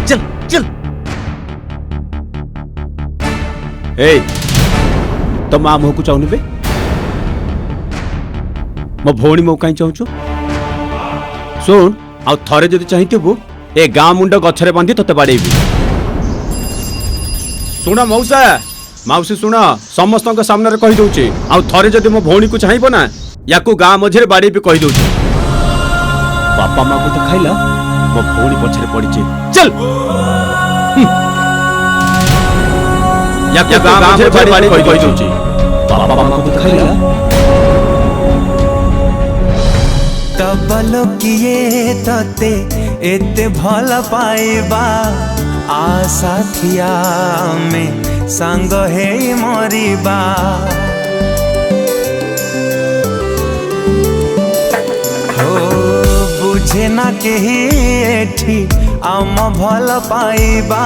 चल चल तो माँ मोह को चाहूनी बे मो भौणी मोह कहीं चाहूचु सुन आ थरे जदि चाहिथिबु ए गाँ मुंड गछरे बांधी तते बाड़ेबी सुना मौसा माउसी सुन समस्त सामने कही दउची आ थरे जदि मो भौणी को चाहिबो ना याकू गाँ मझे बाड़ेबी कही दउची बापा माँ को तो खाइला मो भौणी पछरे पड़ीचे चल या गाँ मझे बाड़ी कही दउची बापा माँ को तो खाइला तबल किए तते एते भल पाइबा आशा थिया में संग हे मरिबा हो बुझे ना केही एठी आम भल पाइबा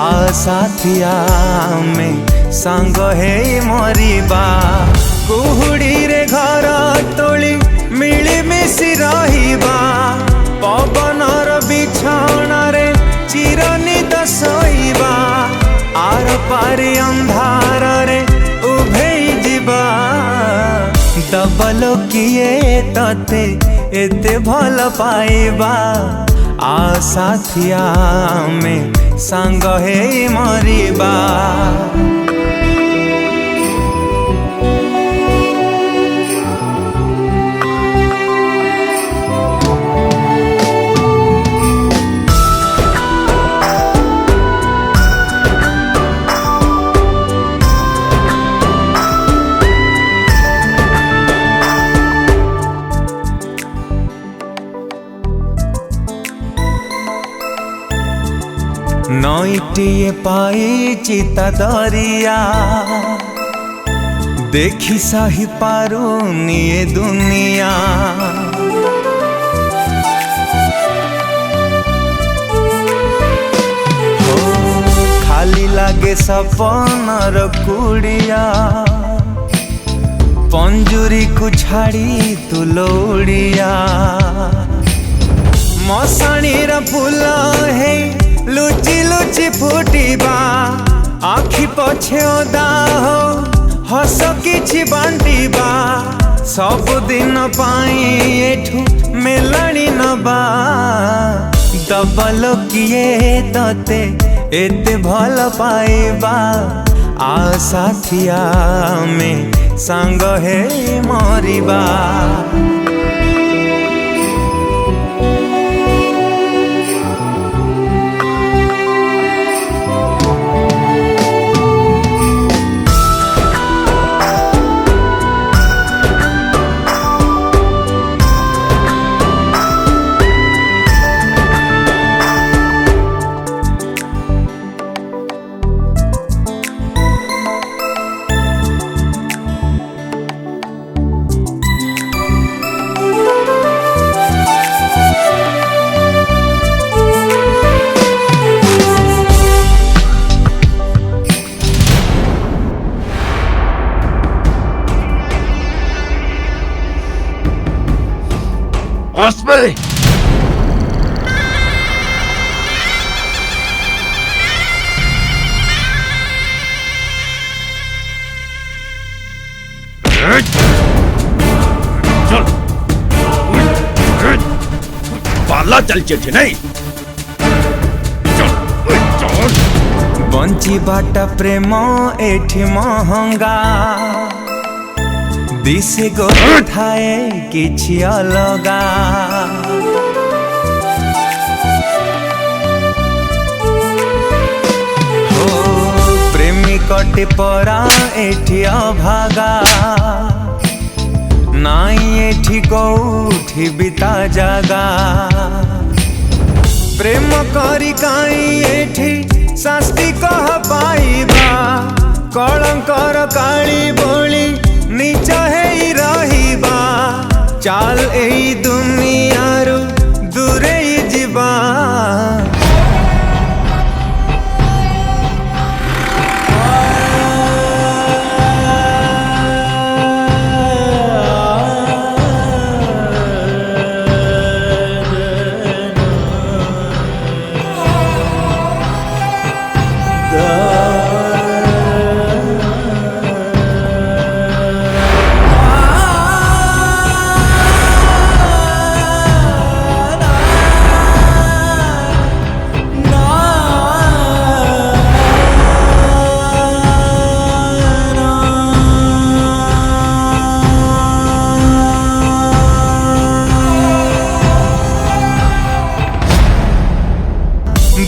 आशा थिया में संग हे मरिबा कुहुड़ी रे घर तोली मिलिमिशि रहिबा पवनर बिछौना रे चिरनिद शोइबा आर पारि अंधार रे उभेई जिबा दबल किए तते एते भल पाइबा आशा थिया में संग हे मरिबा नईटिए पाई चिता दरिया देखी सही पारुनी ये दुनिया हो खाली लागे सपनर कुड़िया पंजुरी को छाड़ी तू लौड़िया मसाणीर फूल है लुचि लुचि फुटिबा आखि पछे ओदा हो हस किछि बांटिबा सब दिन पाई एठू मेलाणी नबा दबल किए तते एते भल पाइबा आशा थिया में संग हे मरिबा Osprey! पाला चल चेठी नहीं बंची बाटा प्रेम एठी महंगा दिसे गो थाए किछि अलगा हो प्रेमी बाटे परा एठी अभागा नाई एठी कोठी बिता जागा प्रेम करी काई एठी शास्ति कह पाइबा कलंकर काली बोली नीच हेई रहिबा चाल एई दुनियारू दूरे जीवा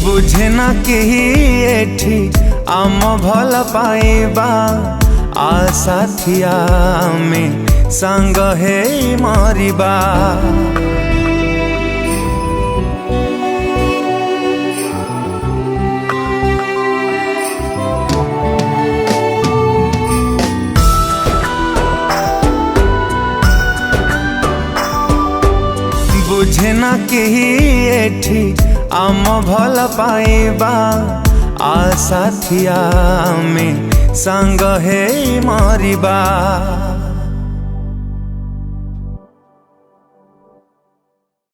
बुझे ना केही एठी आम भल पाइबा आशा थिया में संग हे मरिबा बुझे ना केही एठी आम भल पाइबा आशा थिया में संग हे मरिबा।